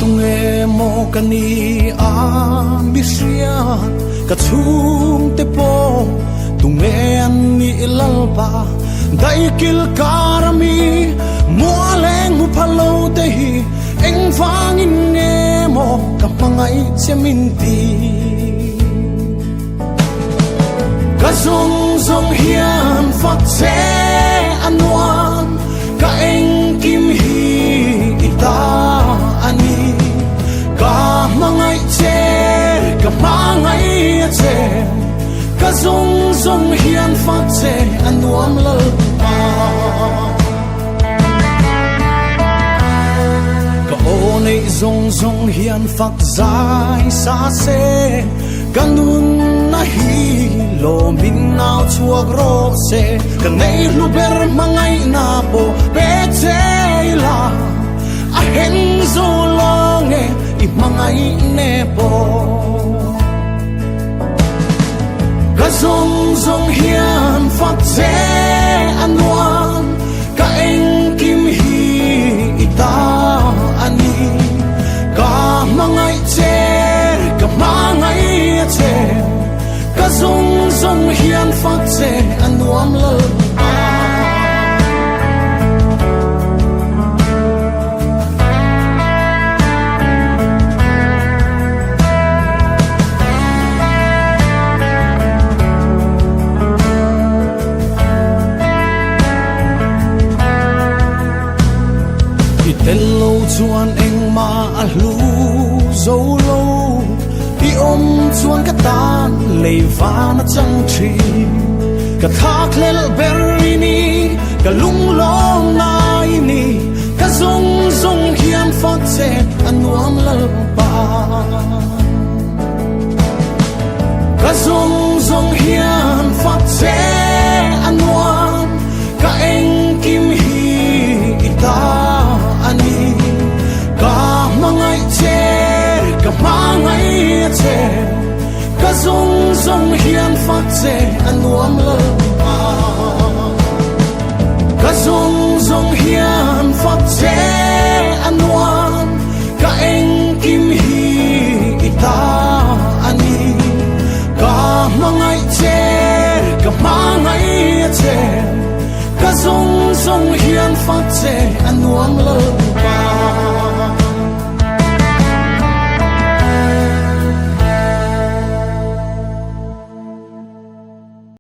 tung e mo kani a misria ka chung te po tung e an ni lalpa dai kil karami mo leng mu phalo te hi eng vang in e mo ka pangai chemin ti ka zong zong hian fak che anwan ka eng kim hi ita ani ka mangai che ka mangai che ka zong zong hian fak che anwam lal pa ka onei zong zong hian fak zai sa se kanun na hi lo min nao chuak ro se ka nei lu ber mangai na po pe che la a hen zo long e I mangai ne po ka zong zong hian fak che anwan ka eng kim hi ita ani ka mangai che ka mangai che ka zong zong hian fak che anwam lal Hello chuan eng ma a hlu zo lo I om chuan ka tan lei van a chang thi ka thak lel berini ka lung long nai ni ka zong zong hian fak che anuam lal pa ka zong zong hian fak che anuam ka eng kim hi ita ani ka mangai che ka mangai che ka zong zong hian fak che anuam lal pa ka zong zong hian fak che anuam ka eng kim hi ita ani ka mangai che ka mangai che ka zong zong hian fak che